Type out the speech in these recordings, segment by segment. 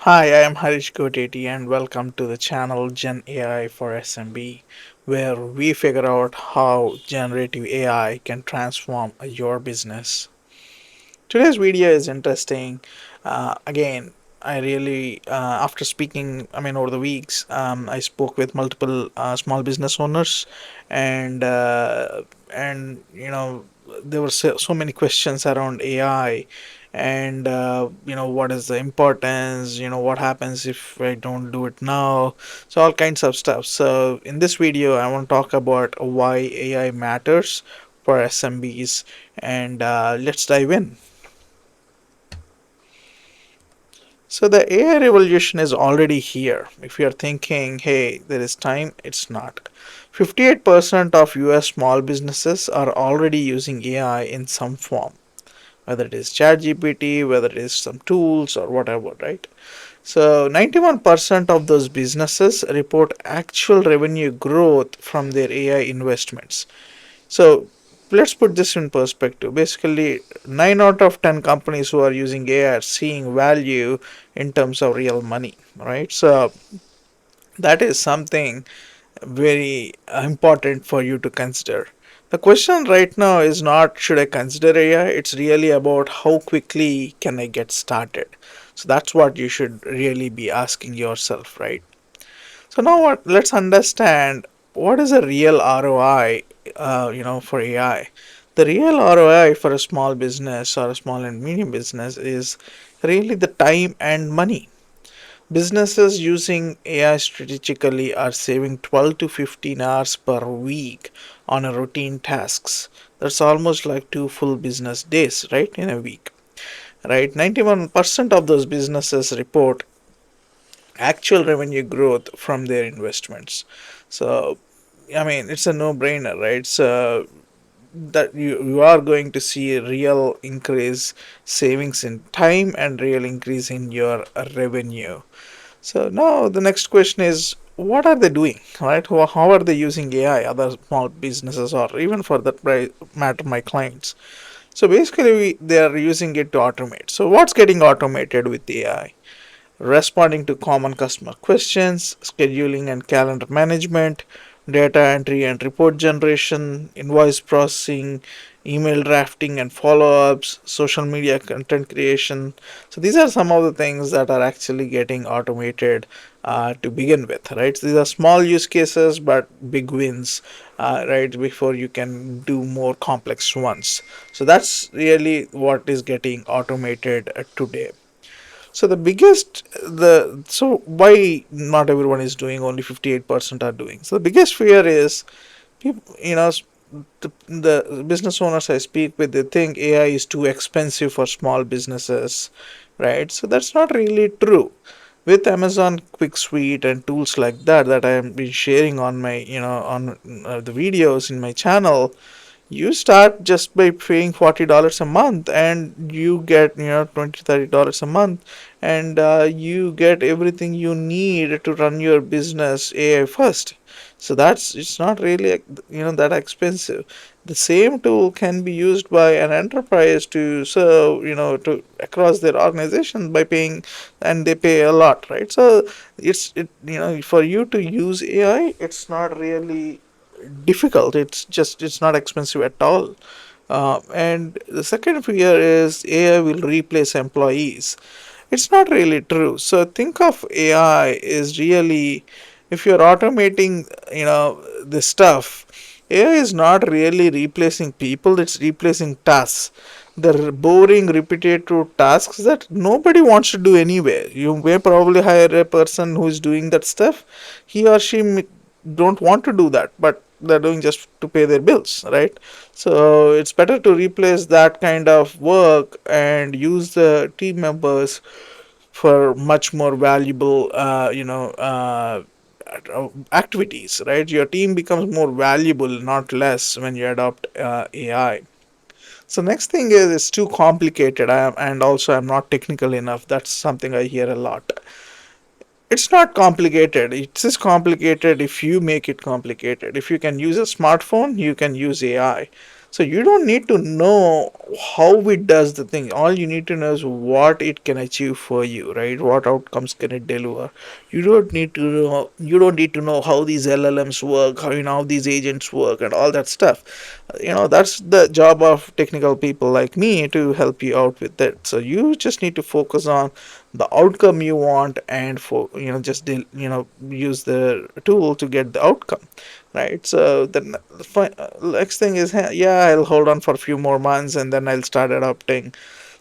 Hi, I am Harish Koteti and welcome to the channel Gen AI for SMB, where we figure out how generative AI can transform your business. Today's video is interesting. Again, I really, after speaking, over the weeks, I spoke with multiple small business owners, and there were so many questions around AI, and what is the importance? What happens if I don't do it now? So all kinds of stuff. So in this video, I want to talk about why AI matters for SMBs, and let's dive in. So the AI revolution is already here. If you're thinking, hey, there is time, it's not. 58% of US small businesses are already using AI in some form, whether it is ChatGPT, whether it is some tools or whatever, right? So 91% of those businesses report actual revenue growth from their AI investments. So let's put this in perspective. Basically, 9 out of 10 companies who are using AI are seeing value in terms of real money, right? So that is something very important for you to consider. The question right now is not should I consider AI, it's really about how quickly can I get started. So that's what you should really be asking yourself, right? So now what? Let's understand what is a real ROI. For AI, the real ROI for a small business or a small and medium business is really the time and money. Businesses using AI strategically are saving 12 to 15 hours per week on a routine tasks. That's almost like two full business days, right, in a week. Right, 91% of those businesses report actual revenue growth from their investments. So, it's a no-brainer, right? So that you are going to see a real increase savings in time and real increase in your revenue. So now the next question is, what are they doing, right? How are they using AI, other small businesses or even for that matter my clients? So basically they are using it to automate. So what's getting automated with AI? Responding to common customer questions, scheduling and calendar management, data entry and report generation, invoice processing, email drafting and follow ups, social media content creation. So, these are some of the things that are actually getting automated to begin with, right? So these are small use cases but big wins, right? Before you can do more complex ones. So, that's really what is getting automated today. So the biggest the so why not everyone is doing, only 58% are doing. So the biggest fear is people, the business owners I speak with, they think AI is too expensive for small businesses, right? So that's not really true. With Amazon Quick Suite and tools like that I have been sharing on my on the videos in my channel, you start just by paying $40 a month and you get 20 to $30 a month, and you get everything you need to run your business AI first. So that's, it's not really that expensive. The same tool can be used by an enterprise to serve to across their organization by paying, and they pay a lot, right? So for you to use AI, it's not really difficult. It's not expensive at all. And the second fear is AI will replace employees. It's not really true. So think of AI is really, if you're automating this stuff, AI is not really replacing people, it's replacing tasks. The boring repetitive tasks that nobody wants to do anyway. You may probably hire a person who is doing that stuff. He or she don't want to do that, but they're doing just to pay their bills, right? So it's better to replace that kind of work and use the team members for much more valuable activities, right? Your team becomes more valuable, not less, when you adopt AI. So next thing is, it's too complicated. And also I'm not technical enough. That's something I hear a lot. It's not complicated. It's just complicated if you make it complicated. If you can use a smartphone, you can use AI. So you don't need to know how it does the thing. All you need to know is what it can achieve for you, right? What outcomes can it deliver? You don't need to know how these LLMs work, how these agents work, and all that stuff. That's the job of technical people like me to help you out with that. So you just need to focus on the outcome you want, and for just use the tool to get the outcome, right? So the next thing is, yeah, I'll hold on for a few more months and then I'll start adopting.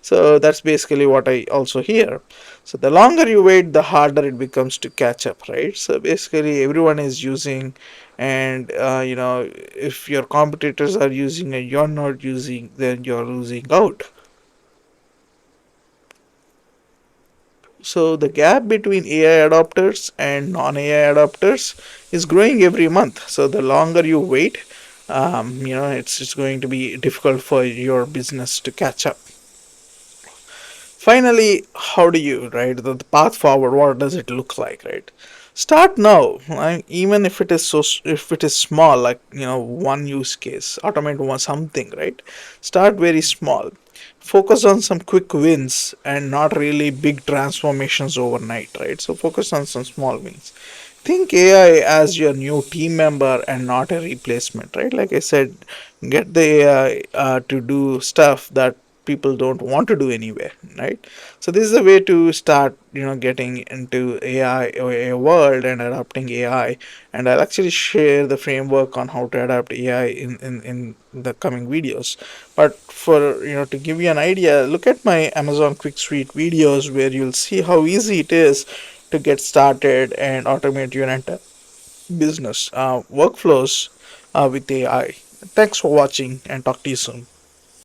So that's basically what I also hear. So the longer you wait, the harder it becomes to catch up, right? So basically everyone is using, and if your competitors are using and you're not using, then you're losing out. So the gap between AI adopters and non-AI adopters is growing every month. So the longer you wait, it's going to be difficult for your business to catch up. Finally, how do you, right, the path forward, what does it look like, right? Start now, right? Even if it is if it is small, like one use case, automate one something, right? Start very small, focus on some quick wins and not really big transformations overnight, right? So focus on some small wins. Think AI as your new team member and not a replacement, right? Like I said, get the AI to do stuff that people don't want to do anyway, right? So this is a way to start, getting into AI or a world and adopting AI. And I'll actually share the framework on how to adapt AI in the coming videos. But for to give you an idea, look at my Amazon Quick Suite videos where you'll see how easy it is to get started and automate your entire business workflows with AI. Thanks for watching and talk to you soon.